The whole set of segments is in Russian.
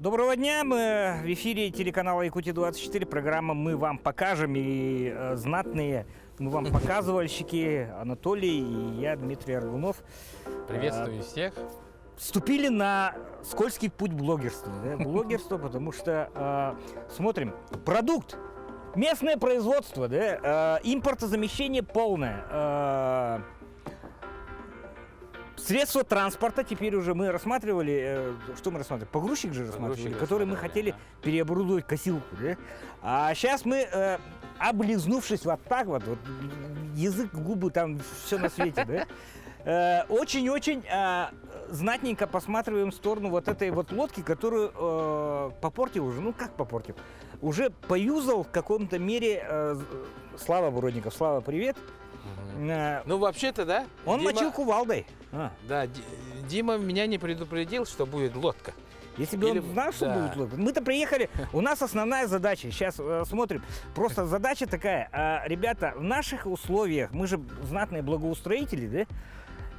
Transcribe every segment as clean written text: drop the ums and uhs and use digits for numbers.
Доброго дня, мы в эфире телеканала Якутия-24, программа «Мы вам покажем», и знатные мы вам показывальщики Анатолий и я, Дмитрий Аргунов. Приветствую всех. Вступили на скользкий путь блогерства. Да? Блогерство, потому что, смотрим, продукт, местное производство, да? Импортозамещение полное. Средства транспорта теперь уже мы рассматривали, что мы рассматривали? Погрузчик же рассматривали, который мы хотели переоборудовать косилку. Да? А сейчас мы, облизнувшись вот так вот, язык, губы, там все на свете, да? Очень-очень знатненько посматриваем в сторону вот этой вот лодки, которую попортил уже, ну как попортил, уже поюзал в каком-то мере Слава Буродников. Слава, привет. Ну, вообще-то, да? Он мочил кувалдой. Да, Дима меня не предупредил, что будет лодка. Если бы он знал, что будет лодка. Мы-то приехали, у нас основная задача, сейчас смотрим, просто задача такая, ребята, в наших условиях, мы же знатные благоустроители, да?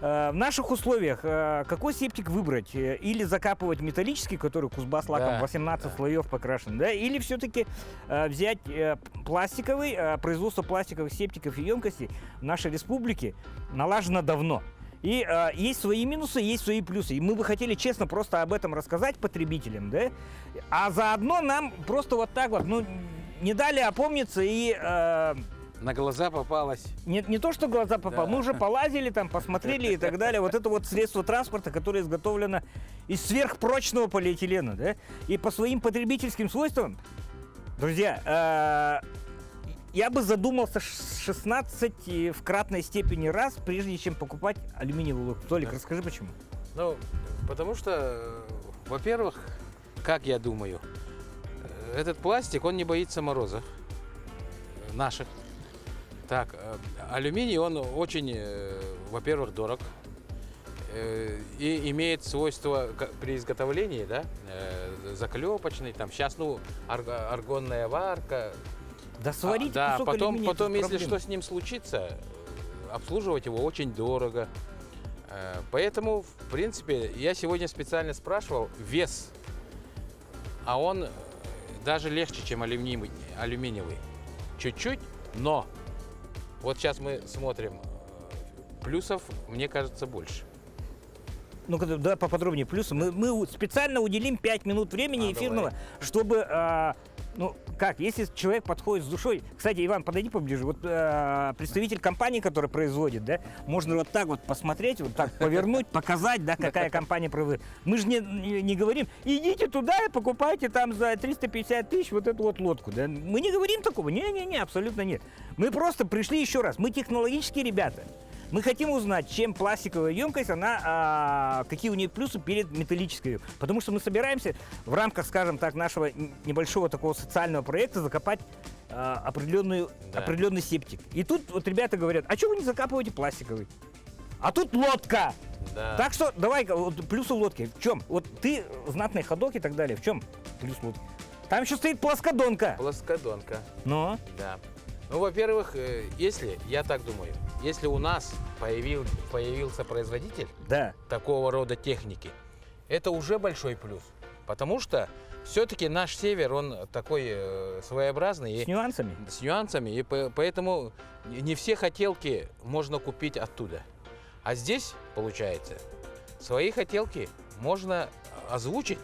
В наших условиях какой септик выбрать? Или закапывать металлический, который Кузбасс лаком 18 слоев покрашен, да? Или все-таки взять пластиковый, производство пластиковых септиков и емкостей в нашей республике налажено давно. И есть свои минусы, есть свои плюсы. И мы бы хотели честно просто об этом рассказать потребителям, да? А заодно нам просто вот так вот, ну, не дали опомниться и... На глаза попалось. Не то, что глаза попало, мы уже полазили там, посмотрели и так далее. Вот это вот средство транспорта, которое изготовлено из сверхпрочного полиэтилена, да? И по своим потребительским свойствам, друзья, я бы задумался 16 в кратной степени раз, прежде чем покупать алюминиевую лодку. Толик, расскажи, почему? Ну, потому что, во-первых, как я думаю, этот пластик, он не боится мороза наших. Так, алюминий, он очень, во-первых, дорог и имеет свойство при изготовлении, да, заклепочный, там сейчас, ну, аргонная варка. Да сварить да, кусок алюминия, потом если что с ним случится, обслуживать его очень дорого. Поэтому, в принципе, я сегодня специально спрашивал вес, а он даже легче, чем алюминиевый. Чуть-чуть, но вот сейчас мы смотрим, плюсов, мне кажется, больше. Ну-ка, да, поподробнее плюсы. Мы специально уделим 5 минут времени эфирного, давай. чтобы... Ну, как, если человек подходит с душой... Кстати, Иван, подойди поближе. Вот представитель компании, которая производит, да, можно вот так вот посмотреть, вот так повернуть, показать, да, какая компания производит. Мы же не говорим, идите туда и покупайте там за 350 тысяч вот эту вот лодку, да. Мы не говорим такого, не-не-не, абсолютно нет. Мы просто пришли еще раз, мы технологические ребята. Мы хотим узнать, чем пластиковая емкость, какие у нее плюсы перед металлической. Потому что мы собираемся в рамках, скажем так, нашего небольшого такого социального проекта закопать определенный септик. И тут вот ребята говорят, а что вы не закапываете пластиковый? А тут лодка! Да. Так что давай, вот, плюсы лодки. В чем? Вот ты знатный ходок и так далее. В чем плюс лодки? Там еще стоит плоскодонка. Плоскодонка. Но? Да. Ну, во-первых, если, я так думаю, если у нас появился производитель такого рода техники, это уже большой плюс. Потому что все-таки наш север, он такой своеобразный. С нюансами? С нюансами, и поэтому не все хотелки можно купить оттуда. А здесь, получается, свои хотелки можно озвучить,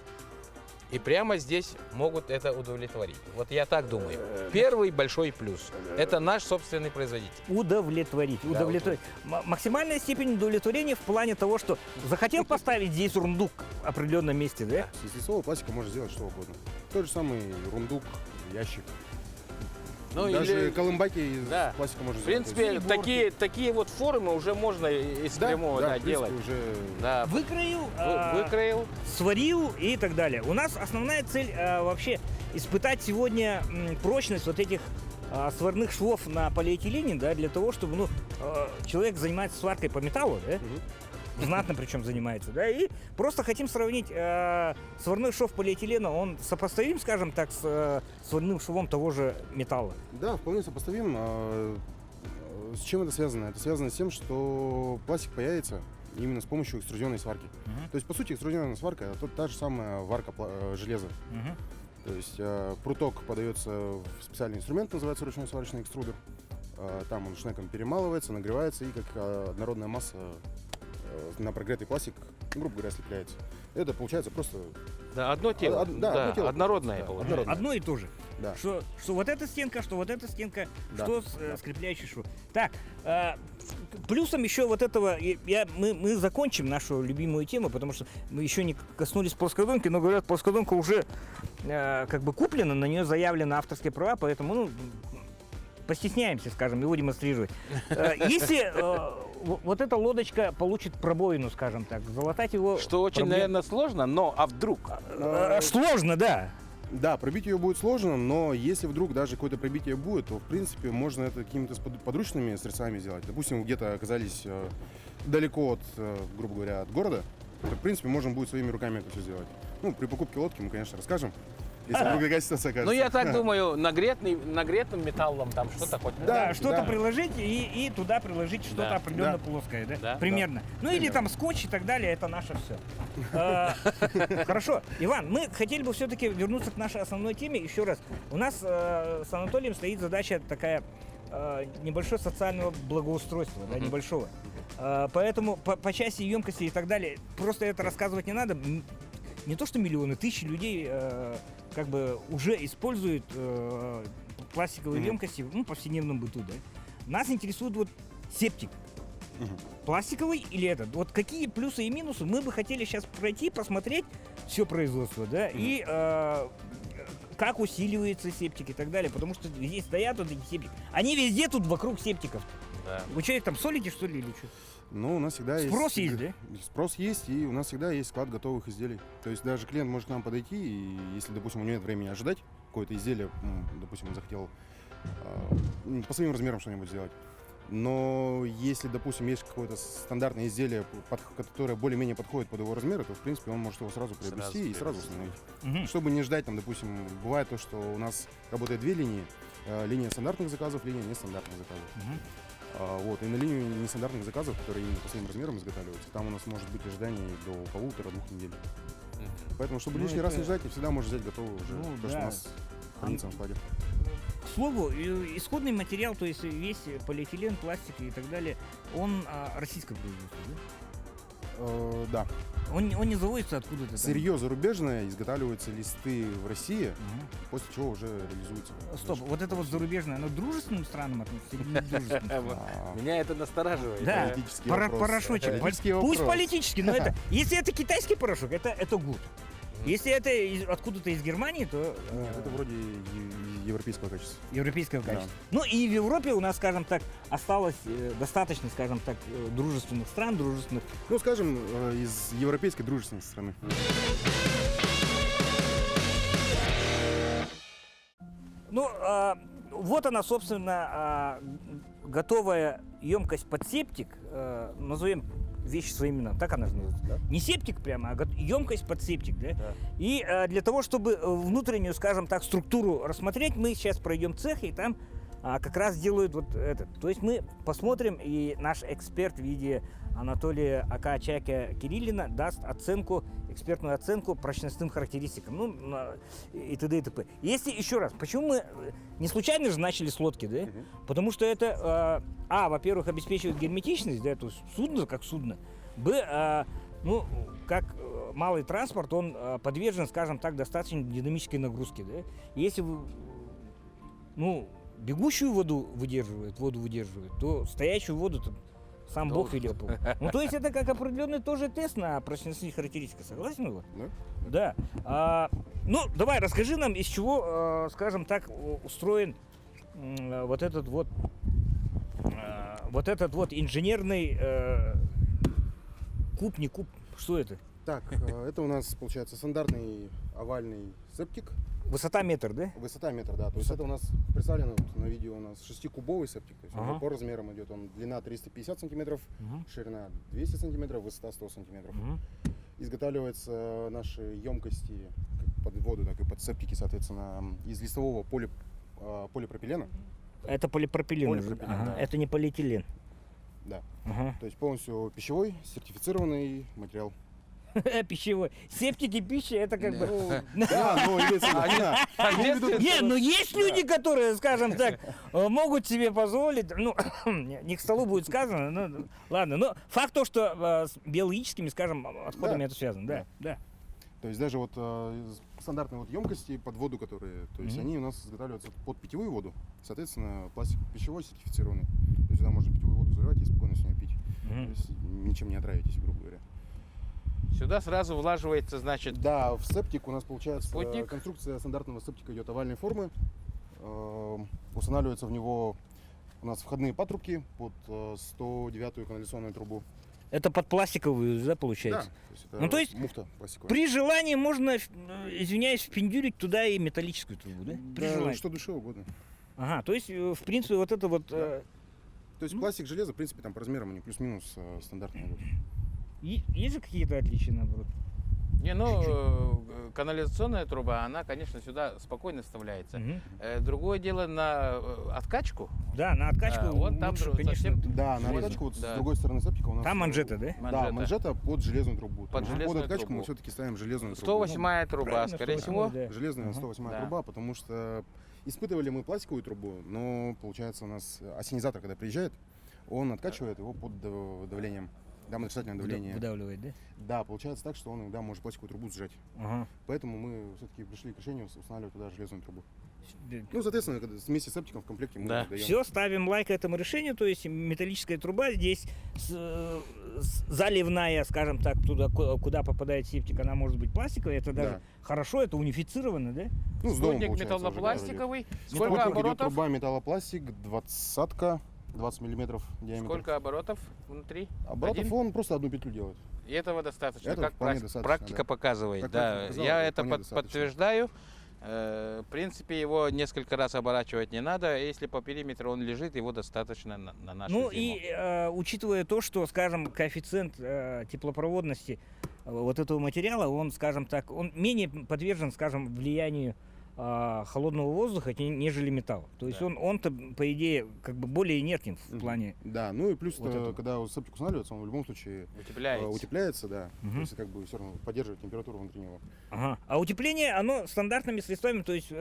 и прямо здесь могут это удовлетворить. Вот я так думаю. Первый большой плюс – это наш собственный производитель. Удовлетворить. Максимальная степень удовлетворения в плане того, что захотел поставить здесь рундук в определенном месте, да? Из лесового пластика можно сделать что угодно. Тот же самый рундук, ящик. Ну, даже колымбаки из пластика можно сделать. В принципе, такие вот формы уже можно из прямого делать. Уже... Да. Выкроил, сварил и так далее. У нас основная цель вообще испытать сегодня прочность вот этих сварных швов на полиэтилене, да, для того, чтобы человек занимается сваркой по металлу, да? Знатно причем занимается, да, и просто хотим сравнить сварной шов полиэтилена, он сопоставим, скажем так, с сварным швом того же металла? Да, вполне сопоставим. С чем это связано? Это связано с тем, что пластик появится именно с помощью экструзионной сварки. То есть, по сути, экструзионная сварка — это та же самая варка железа. То есть пруток подается в специальный инструмент, называется ручной сварочный экструдер. Там он шнеком перемалывается, нагревается и как однородная масса на прогретый пластик, грубо говоря, слепляется. Это получается просто... Да, одно тело. одно тело. Однородное Да, получается. однородное. Одно и то же. Да. Что вот эта стенка, что вот эта стенка, Да. что Да. скрепляющий шов. Так, плюсом еще вот этого, мы закончим нашу любимую тему, потому что мы еще не коснулись плоскодонки, но говорят, плоскодонка уже как бы куплена, на нее заявлены авторские права, поэтому, ну, постесняемся, скажем, его демонстрировать. Если вот эта лодочка получит пробоину, скажем так, залатать его... Что очень, наверное, сложно, но а вдруг? Сложно, да. Да, пробить ее будет сложно, но если вдруг даже какое-то пробитие будет, то, в принципе, можно это какими-то подручными средствами сделать. Допустим, вы где-то оказались далеко от, грубо говоря, от города, то, в принципе, можно будет своими руками это все сделать. Ну, при покупке лодки мы, конечно, расскажем, если вдруг какая ситуация окажется. Ну, я так думаю, нагретым металлом там что-то хоть... Да, что-то да. приложить и туда приложить что-то Да. определенно Да. плоское, да? Да. Примерно. Ну или Примерно. там скотч и так далее, это наше все. Хорошо. Иван, мы хотели бы все-таки вернуться к нашей основной теме. Еще раз, у нас с Анатолием стоит задача такая небольшого социального благоустройства, да, небольшого. Поэтому по части емкости и так далее, просто это рассказывать не надо. Не то что миллионы, тысячи людей как бы уже используют пластиковые емкости в повседневном быту, да. Нас интересует вот септик. Пластиковый или этот? Вот какие плюсы и минусы мы бы хотели сейчас пройти, посмотреть все производство, да, и как усиливается септик и так далее, потому что здесь стоят вот эти септики. Они везде тут вокруг септиков. Да. Вы что, их там солите, что ли, или что? Ну, у нас всегда Спрос есть... есть, да? Спрос есть, и у нас всегда есть склад готовых изделий. То есть даже клиент может к нам подойти, и если, допустим, у него нет времени ожидать какое-то изделие, допустим, он захотел по своим размерам что-нибудь сделать. Но если, допустим, есть какое-то стандартное изделие, которое более-менее подходит под его размеры, то, в принципе, он может его сразу приобрести и сразу установить. Чтобы не ждать, там, допустим, бывает то, что у нас работает две линии. Линия стандартных заказов, линия нестандартных заказов. Вот, и на линию нестандартных заказов, которые именно по своим размерам изготавливаются, там у нас может быть ожидание до 1,5-2 недель. Поэтому, чтобы Ну, лишний раз это- не ждать, всегда можно взять готовый уже, Ну, то, что да. у нас хранится на складе. К слову, исходный материал, то есть весь полиэтилен, пластик и так далее, он российское производство, да? Да. Он не заводится откуда-то там? Сырье зарубежное, изготавливаются листы в России, Мгм. после чего уже реализуется. Стоп, вот это вот зарубежное, оно к дружественным странам относится или не к дружественным? Меня это настораживает. Да, Политический вопрос. порошочек. Политический Пусть вопрос. политический, но это... Если это китайский порошок, это гуд. Если это откуда-то из Германии, то Нет, это вроде европейского качества. европейского Да. качества. Ну и в Европе у нас, скажем так, осталось достаточно, скажем так, дружественных стран, дружественных. Ну, скажем, из европейской дружественной страны. Ну, вот она, собственно, готовая емкость под септик. Назовем вещи своим именем. Так она же называется. Да. Не септик прямо, а емкость под септик. Да? Да. И для того, чтобы внутреннюю, скажем так, структуру рассмотреть, мы сейчас пройдем цех, и там как раз делают вот это. То есть мы посмотрим, и наш эксперт в виде Анатолия Акачака Кириллина даст оценку, экспертную оценку прочностным характеристикам, ну, и т.д. и т.п. Если, еще раз, почему мы не случайно же начали с лодки, да? Потому что это, во-первых, обеспечивает герметичность, да, то есть судно как судно, ну, как малый транспорт, он подвержен, скажем так, достаточно динамической нагрузке, да? Если вы, ну, бегущую воду выдерживает, то стоящую воду сам Бог велел. Ну, то есть это как определенный тоже тест на прочностные характеристики. Согласен, Ива? Да. Да. Ну, давай, расскажи нам, из чего, скажем так, устроен вот этот вот инженерный куб, не куб, что это? Так, это у нас получается стандартный овальный септик. Высота метр, да? Высота метр, да. То есть это у нас представлено вот на видео, у нас 6-кубовый септик. То есть Ага. по размерам идет он длина 350 сантиметров, Мгм. ширина 200 сантиметров, высота 100 сантиметров. Мгм. Изготавливаются наши емкости как под воду, так и под септики, соответственно, из листового полипропилена. Это полипропилен. Полипропилен, Ага, да. это не полиэтилен. Да. Ага. То есть полностью пищевой, сертифицированный материал. Пищевой. Септики пищи, это как бы... Да, но имеется в виду, да. Не, ну есть люди, которые, скажем так, могут себе позволить, ну, не к столу будет сказано, ну, ладно, но факт то, что с биологическими, скажем, отходами Да. это связано, да, да. То есть даже вот стандартные вот емкости под воду, которые, то есть Мгм. они у нас изготавливаются под питьевую воду. Соответственно, пластик пищевой сертифицированный. То есть сюда можно питьевую воду заливать и спокойно с нее пить. То Мгм. есть ничем не отравитесь, грубо говоря. Сюда сразу влаживается, значит, Да, в септик у нас получается Спутник. конструкция стандартного септика идет овальной формы. Устанавливаются в него у нас входные патрубки под 109-ю канализационную трубу. Это под пластиковую, да, Да, получается? то есть это Ну, то есть муфта пластиковая. При желании можно, извиняюсь, впендюрить туда и металлическую трубу, да? При Да, желании. что душе угодно. Ага, то есть, в принципе, вот это вот... То есть пластик, железо, в принципе, там по размерам они плюс-минус стандартные. идут. Есть же какие-то отличия, наоборот? не, ну, канализационная труба, она, конечно, сюда спокойно вставляется. Мгм. Другое дело на откачку. Да, на откачку вот там лучше, совсем- конечно. Да, на Железо. откачку вот Да. с другой стороны септика у нас... Там манжета, да? Да, манжета под железную трубу. Под То есть железную откачку трубу. мы все-таки ставим железную трубу. 108-я труба, Правильно, скорее 108-я, всего. да. Железная Ага. 108 Да. труба, потому что испытывали мы пластиковую трубу, но получается у нас ассенизатор, когда приезжает, он откачивает его под давлением. Да, отрицательное давление. Выдавливает, да? Да, получается так, что он иногда может пластиковую трубу сжать. Ага. Поэтому мы все-таки пришли к решению устанавливать туда железную трубу. Да. Ну, соответственно, вместе с септиком в комплекте мы Да. даем. Все, ставим лайк этому решению, то есть металлическая труба здесь заливная, скажем так, туда, куда попадает септик, она может быть пластиковая, это даже Да. хорошо, это унифицировано, да? Ну, с домом, Спутник получается, уже металлопластиковый. пару лет. Сколько Спутник идет оборотов? труба металлопластик, 20 миллиметров диаметр. Сколько оборотов внутри? Оборотов Один? он просто одну петлю делает. И этого достаточно, Этого как вполне достаточно, практика да. показывает. Как Да, практика показала, я это это вполне достаточно. подтверждаю. В принципе, его несколько раз оборачивать не надо. Если по периметру он лежит, его достаточно на нашу Ну зиму. и учитывая то, что, скажем, коэффициент теплопроводности вот этого материала, он, скажем так, он менее подвержен, скажем, влиянию холодного воздуха, нежели металл. То есть Да. он-то, по идее, как бы более инертен в Мгм. плане... Да, ну и плюс, Вот это. когда септик устанавливается, он в любом случае Утепляется. утепляется, да. Мгм. То есть как бы все равно поддерживает температуру внутри него. Ага. А утепление, оно стандартными средствами, то есть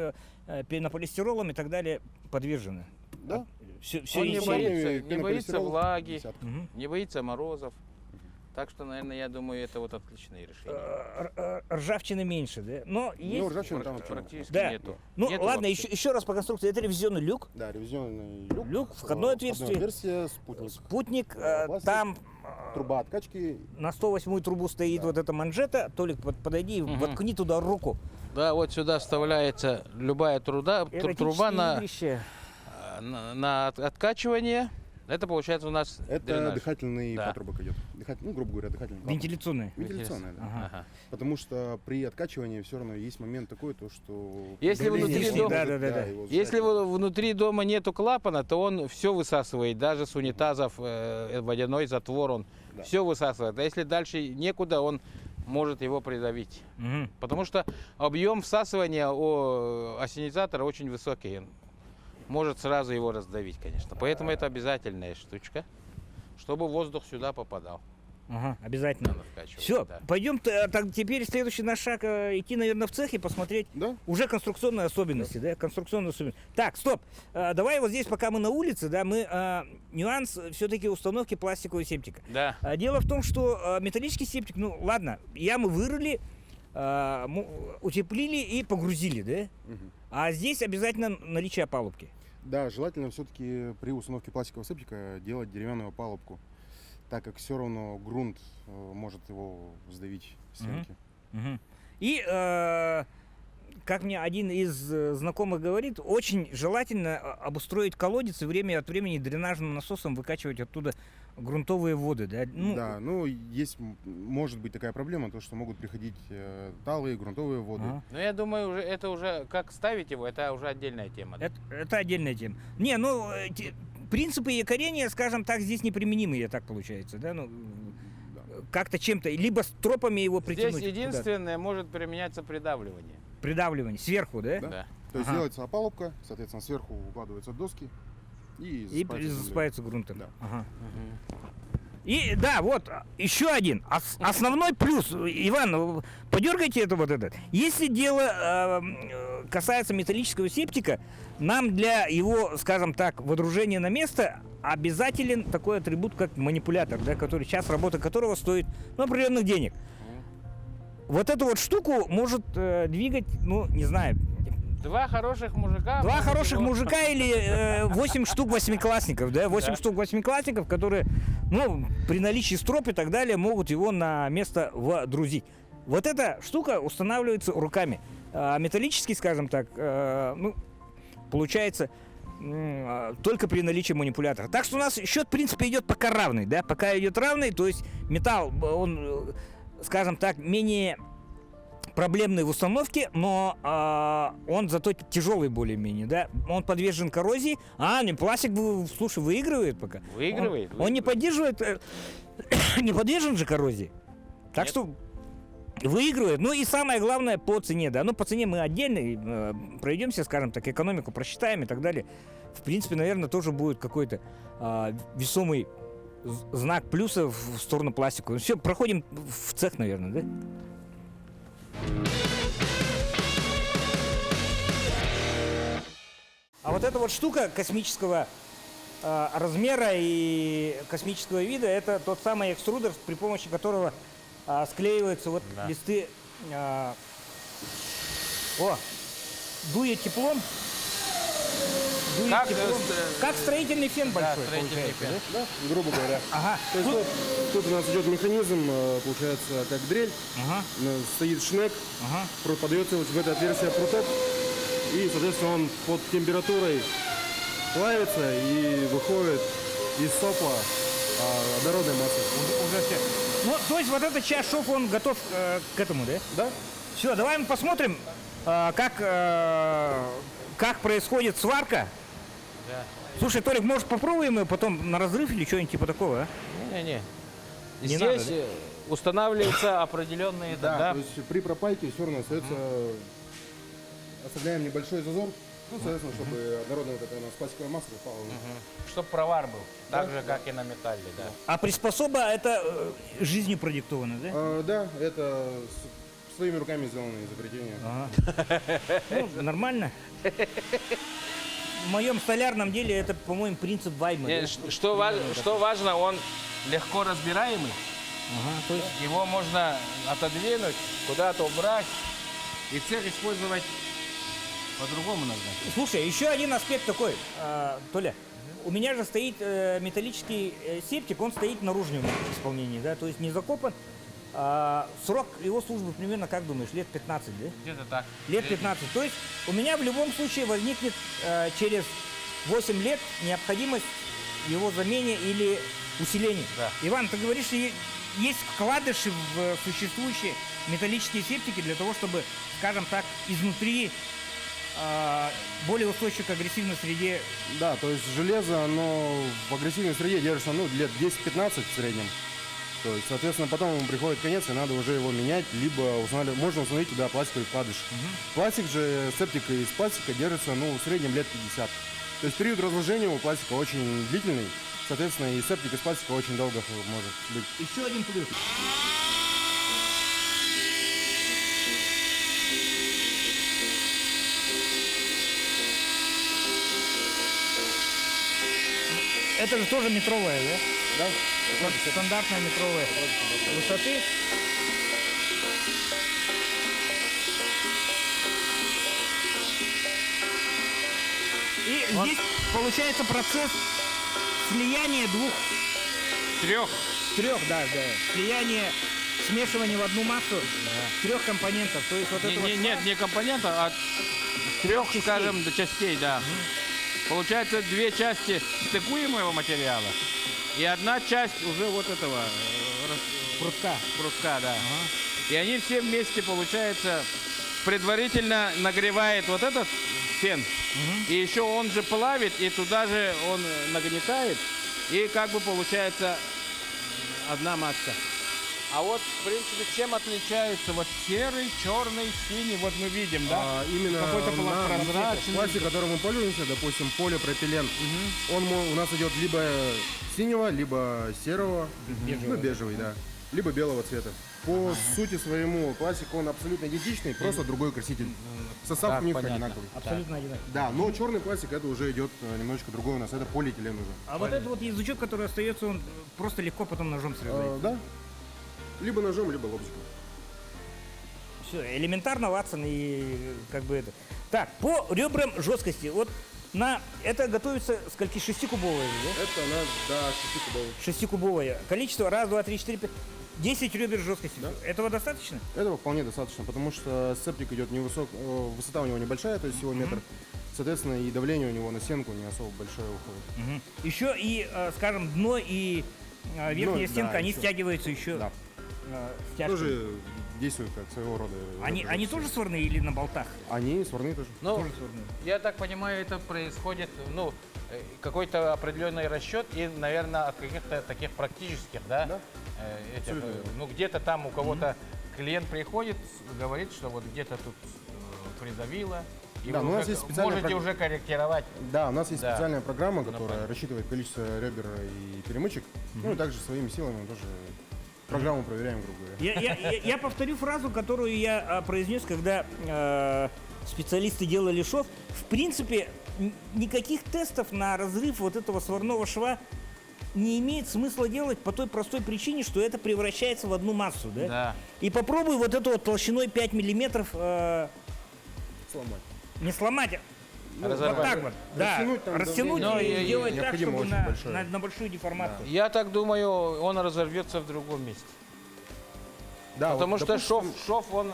пенополистиролом и так далее, подвержено. Да. Все, Он не Сами боится пенополистирол, влаги, десятка. не боится морозов. Так что, наверное, я думаю, это вот отличное решение. Ржавчины меньше, да? Но есть... Ну, ржавчины там вообще Практически Да. нету. Ну, Нету ладно, вообще. еще раз по конструкции. Это ревизионный люк. Да, ревизионный люк. Люк, входное отверстие. отверстие, спутник. Спутник, Пластик. там Труба откачки. на 108-ю трубу стоит Да. вот эта манжета. Толик, подойди, и Мгм. воткни туда руку. Да, вот сюда вставляется любая труба Эротические на игрища. откачивание. Это получается у нас Это дренаж. дыхательный Да. патрубок идет. Ну, грубо говоря, дыхательный клапан. Вентиляционная. Вентиляционная, да. Ага. Ага. Потому что при откачивании все равно есть момент такой, то что... Если давление внутри может, дома- Да. его Если сжать. внутри дома нету клапана, то он все высасывает, даже с унитазов водяной затвор он Да. все высасывает. А если дальше некуда, он может его придавить. Мгм. Потому что объем всасывания у ассенизатора очень высокий. Он может сразу его раздавить, конечно. Поэтому это обязательная штучка, чтобы воздух сюда попадал. Ага, обязательно. Надо вкачивать, Все, да. пойдем так, теперь следующий наш шаг идти, наверное, в цех и посмотреть Да? уже конструкционные особенности, да, конструкционные особенности. Так, стоп, давай вот здесь, пока мы на улице, да, мы нюанс все-таки установки пластикового септика. Да. Дело в том, что металлический септик, ну ладно, ямы вырыли, утеплили и погрузили, да? Мгм. А здесь обязательно наличие опалубки. Да, желательно все-таки при установке пластикового септика делать деревянную опалубку, так как все равно грунт может его сдавить в стенки. Мгм. И, как мне один из знакомых говорит, очень желательно обустроить колодец и время от времени дренажным насосом выкачивать оттуда грунтовые воды. Да? Ну, Да, ну есть, может быть такая проблема, то что могут приходить талые, грунтовые воды. ага. Но я думаю, это уже как ставить его, это уже отдельная тема. да? Это отдельная тема. Не, ну, принципы якорения, скажем так, здесь неприменимые, так получается, да? Ну, как-то чем-то, либо с тропами его притянуть. Здесь единственное может применяться придавливание. Придавливание сверху, да? Да. Да. То есть Ага. делается опалубка, соответственно, сверху укладываются доски И И засыпается землей. засыпается грунтом. Да. Ага. И да, вот еще один основной плюс. Иван, подергайте это вот этот. Если дело касается металлического септика, нам для его, скажем так, водружения на место обязателен такой атрибут, как манипулятор, да, который час работы которого стоит определенных денег. Вот эту вот штуку может двигать, ну, не знаю, Два хороших мужика. два могут хороших его- мужика или 8 штук восьмиклассников, да, 8 Да. штук восьмиклассников, которые, ну, при наличии строп и так далее, могут его на место водрузить. Вот эта штука устанавливается руками. А металлический, скажем так, ну, получается только при наличии манипулятора. Так что у нас счет, в принципе, идет пока равный, да, пока идет равный, то есть металл, он, скажем так, менее проблемный в установке, но он зато тяжелый более-менее, да. Он подвержен коррозии, не пластик, слушай, выигрывает пока. Выигрывает, Он не выигрывает. поддерживает, не подвержен же коррозии. Так Нет. что выигрывает. Ну и самое главное по цене, да. Ну по цене мы отдельно пройдемся, скажем так, экономику просчитаем и так далее. В принципе, наверное, тоже будет какой-то весомый знак плюса в сторону пластика. Все, проходим в цех, наверное, да? А вот эта вот штука космического размера и космического вида, это тот самый экструдер, при помощи которого склеиваются вот Да. листы. Дует теплом. Дует Как, теплом. э, Как строительный фен Да, большой, строительный получается, фен. да? Да, грубо говоря. Ага. То есть вот тут у нас идет механизм, получается, как дрель. Ага, Стоит шнек, ага. подается вот в это отверстие пруток. И, соответственно, он под температурой плавится и выходит из сопла однородной массы. Уже все. Ну, то есть вот эта часть шов, он готов к этому, да? Да? Все, давай мы посмотрим, как происходит сварка. Да. Слушай, Толик, может попробуем ее потом на разрыв или что-нибудь типа такого, а? Не-не-не. Не Здесь надо, да? устанавливаются определенные... То есть при пропайке все равно остается, оставляем небольшой зазор, ну, соответственно, чтобы однородная вот эта у нас пластиковая масса попала. Чтобы провар был. Так же, как и на металле, да. А приспособа это жизнью продиктована, да? Да, это своими руками сделанные изобретения. Ага. Ну, нормально. В моем столярном деле это, по-моему, принцип Вайма. Не, да? Что важно, он легко разбираемый. Ага, то есть Его можно отодвинуть, куда-то убрать. И цех использовать по-другому назначить. Слушай, еще один аспект такой, Толя. У меня же стоит металлический септик, он стоит в наружном исполнении, да, то есть не закопан. Срок его службы примерно, как думаешь, лет 15, да? Где-то так. Лет 15. То есть у меня в любом случае возникнет через 8 лет необходимость в его замене или усилении. Да. Иван, ты говоришь, что есть вкладыши в существующие металлические септики для того, чтобы, скажем так, изнутри более устойчив к агрессивной среде. Да, то есть железо, оно в агрессивной среде держится, ну, лет 10-15 в среднем. То есть, соответственно, потом ему приходит конец, и надо уже его менять, либо можно установить туда пластиковый вкладыш. Пластик же, септика из пластика держится, ну, в среднем лет 50. То есть период разложения у пластика очень длительный, соответственно, и септик из пластика очень долго может быть. Еще один плюс. Это же тоже метровая, да? Да? Вот стандартная метровая высоты. И здесь получается процесс слияния трех, да, слияние, смешивание в одну массу трех компонентов. То есть вот это вот Нет, не компонента, а трех, частей. скажем, частей, да. Получается две части стыкуемого материала и одна часть уже вот этого прутка. прутка, да. И они все вместе, получается, предварительно нагревает вот этот фен. И еще он же плавит, и туда же он нагнетает. И как бы получается одна масса. А вот, в принципе, чем отличаются вот серый, черный, синий? Вот мы видим, да? Именно Какой-то прозрачный. пластик, которым мы пользуемся, допустим, полипропилен, он у нас идет либо синего, либо серого, ну, бежевый, да, либо белого цвета. По сути своему пластику он абсолютно идентичный, просто другой краситель. Состав Так, у них понятно. одинаковый. Абсолютно одинаково. Да, но черный пластик это уже идет немножечко другой у нас, это полиэтилен уже. А вот этот вот язычок, который остается, он просто легко потом ножом срезает. Да, либо ножом, либо лобзиком. Все, элементарно, Ватсон, и как бы это. Так, по ребрам жесткости. Вот на это готовится скольки? 6-кубовая, да? Это у нас, да, 6-кубовый. 6-кубовая. Количество 1, 2, 3, 4, 5, 10 ребер жесткости. Да. Этого достаточно? Этого вполне достаточно, потому что сцеплик идет невысок, высота у него небольшая, то есть всего метр. Соответственно, и давление у него на стенку не особо большое уходит. Еще и, скажем, дно и верхняя да, стенка, они еще. стягиваются еще. Да. Стяжками. Тоже действуют как своего рода. Они тоже сварные или на болтах? Они сварные тоже. Ну, Тоже сварные. я так понимаю, это происходит, ну, какой-то определенный расчет и, наверное, от каких-то таких практических, да? Да. Этих, Абсолютно. ну, где-то там у кого-то клиент приходит, говорит, что вот где-то тут придавило. И Да, вы но у нас уже есть специальная можете уже корректировать. Да, у нас есть Да. специальная программа, которая понятно. рассчитывает количество ребер и перемычек. Ну и также своими силами мы тоже программу проверяем, грубо говоря. Я повторю фразу, которую я произнес, когда специалисты делали шов. В принципе, никаких тестов на разрыв вот этого сварного шва не имеет смысла делать по той простой причине, что это превращается в одну массу. Да? Да. И попробуй вот эту вот толщиной 5 миллиметров Сломать. не сломать, а вот Разорвать. так вот. Да, Растянуть там растянуть давление. и Ну, сделать так, необходимо чтобы очень большое. на большую деформацию. Я так думаю, он разорвется в другом месте. Да, Потому вот, что допустим, шов, он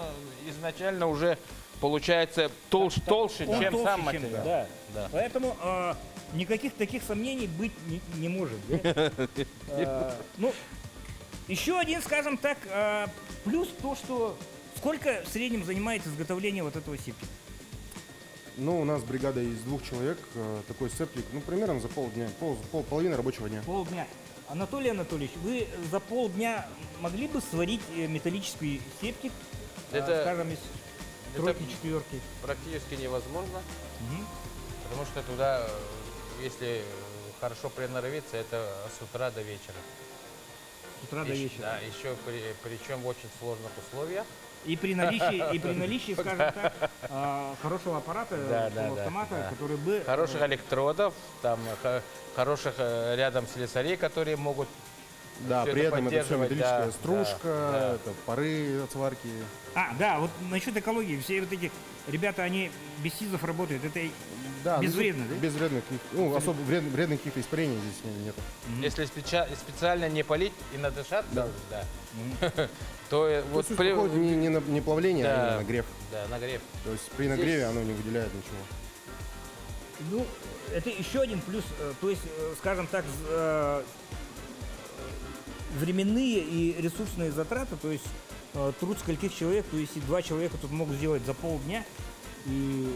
изначально уже получается толще, Он чем толще, сам чем- материал. да. Да. Поэтому никаких таких сомнений быть не может. Да? Ну, еще один, скажем так, плюс то, что сколько в среднем занимает изготовление вот этого септика? Ну, у нас бригада из 2 человек, такой сцеплик, ну, примерно за полдня, половины рабочего дня. Полдня. Анатолий Анатольевич, вы за полдня могли бы сварить металлический септик, Это- скажем, из это- тройки, четверки? Практически невозможно, Мгм. потому что туда, если хорошо приноровиться, это с утра до вечера. С утра до Ещё- вечера. Да, еще причем в очень сложных условиях. И при наличии, скажем так, хорошего аппарата, Да, да, полуавтомата, да. который бы... Хороших электродов, там хороших рядом слесарей, которые могут Да, всё при это этом это все поддерживать, металлическая да, стружка, да. это пары от сварки. Да, вот насчет экологии. Все вот эти ребята, они без СИЗов работают. Это Да, безвредно, ну, да? без вредных, ну, особо вредных каких-то испарений здесь нет. Если специально не полить и надышаться, Да. да, то вот Вот не плавление, Да. а именно нагрев. да, нагрев. То есть при нагреве оно не выделяет ничего. Ну, это еще один плюс. То есть, скажем так, временные и ресурсные затраты, то есть труд скольких человек, то есть и 2 человека тут могут сделать за полдня, и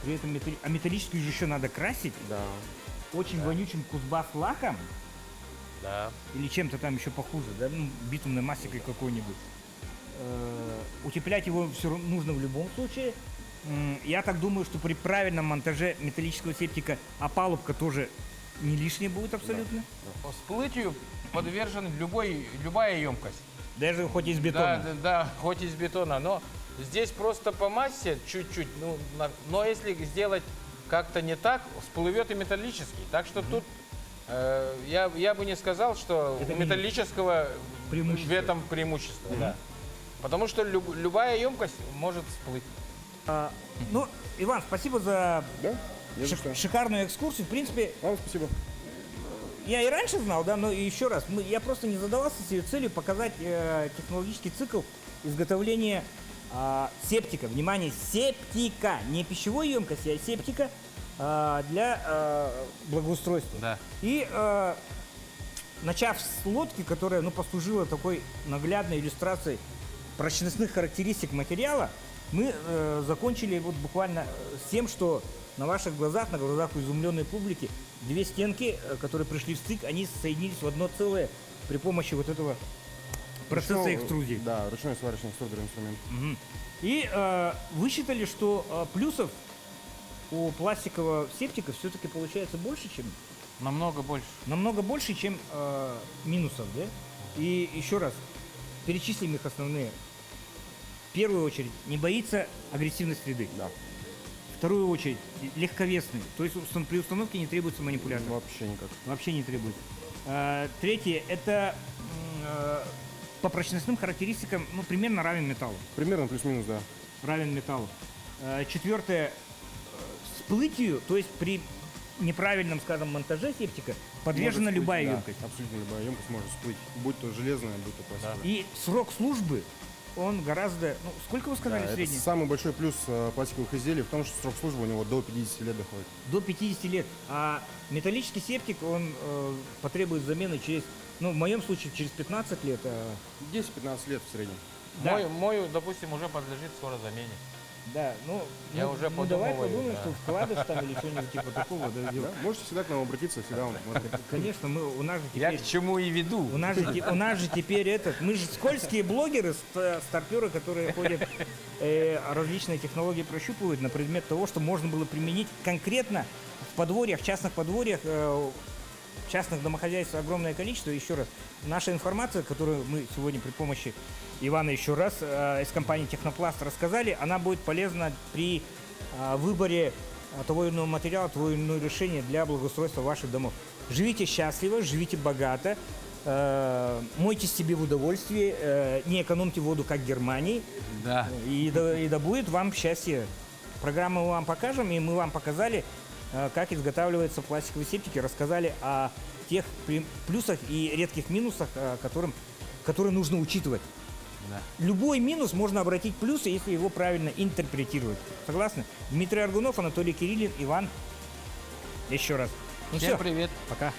при этом металлическую же еще надо красить Да. очень вонючим кузбасс-лаком Да. или чем-то там еще похуже, да, ну, битумной массикой какой-нибудь. Утеплять его все равно нужно в любом случае. Я так думаю, что при правильном монтаже металлического септика опалубка тоже не лишняя будет абсолютно. Всплытию подвержен любая емкость. Даже хоть из Да, бетона. да, да, хоть из бетона, но здесь просто по массе чуть-чуть, ну, но если сделать как-то не так, всплывет и металлический. Так что тут я бы не сказал, что Это у не металлического преимущество. в этом преимущество. Да. Потому что любая емкость может всплыть. Ну, Иван, спасибо за Да? Не за что. шикарную экскурсию. В принципе, Вам спасибо. я и раньше знал, да, но еще раз, я просто не задавался себе целью показать технологический цикл изготовления септика. Внимание, септика. Не пищевой емкости, а септика для благоустройства. Да. И начав с лодки, которая послужила такой наглядной иллюстрацией прочностных характеристик материала, мы закончили вот буквально с тем, что на ваших глазах, на глазах у изумленной публики, 2 стенки, которые пришли в стык, они соединились в одно целое при помощи вот этого процесса экструзии. Да, ручной сварочный экструдер инструмент. Мгм. И высчитали, что плюсов у пластикового септика все-таки получается больше, чем Намного больше. намного больше, чем минусов, да? И еще раз перечислим их основные. В первую очередь, не боится агрессивной среды. Да, В вторую очередь, легковесный. То есть при установке не требуется манипулятор. вообще никак. Вообще не требуется. Третье, это по прочностным характеристикам, ну, примерно равен металлу. Примерно плюс-минус, да. Равен металлу. Четвертое, всплытию, то есть при неправильном, скажем, монтаже септика подвержена Может любая всплыть, да, емкость. абсолютно любая емкость может всплыть. Будь то железная, будь то пластиковая. И срок службы, он гораздо... Ну, сколько вы Да, сказали это средний? самый большой плюс пластиковых изделий в том, что срок службы у него до 50 лет доходит. До 50 лет. А металлический септик, он потребует замены через... Ну, в моем случае, через 15 лет. 10-15 лет в среднем. Да. Мой, допустим, уже подлежит скоро замене. Да, ну, Я ну, уже ну, давай подумываю, подумаем, да. что вкладыш там или что-нибудь типа такого. Да, Да, сделать. можете всегда к нам обратиться, всегда он может. Конечно, у нас же Я теперь... к чему и веду. У нас же теперь этот... Мы же скользкие блогеры, старперы, которые ходят, различные технологии прощупывают на предмет того, что можно было применить конкретно в подворьях, частных подворьях, частных домохозяйств огромное количество. Еще раз, наша информация, которую мы сегодня при помощи Ивана еще раз из компании Технопласт рассказали, она будет полезна при выборе того или иного материала, того или иного решения для благоустройства ваших домов. Живите счастливо, живите богато, мойте себе в удовольствие, не экономьте воду, как в Германии, Да. и да будет вам счастье. Программу мы вам покажем, и мы вам показали, как изготавливаются пластиковые септики, рассказали о тех плюсах и редких минусах, которые нужно учитывать. Да. Любой минус можно обратить в плюс, если его правильно интерпретировать. Согласны? Дмитрий Аргунов, Анатолий Кириллин, Иван. Еще раз. Ну Всем все, привет. пока.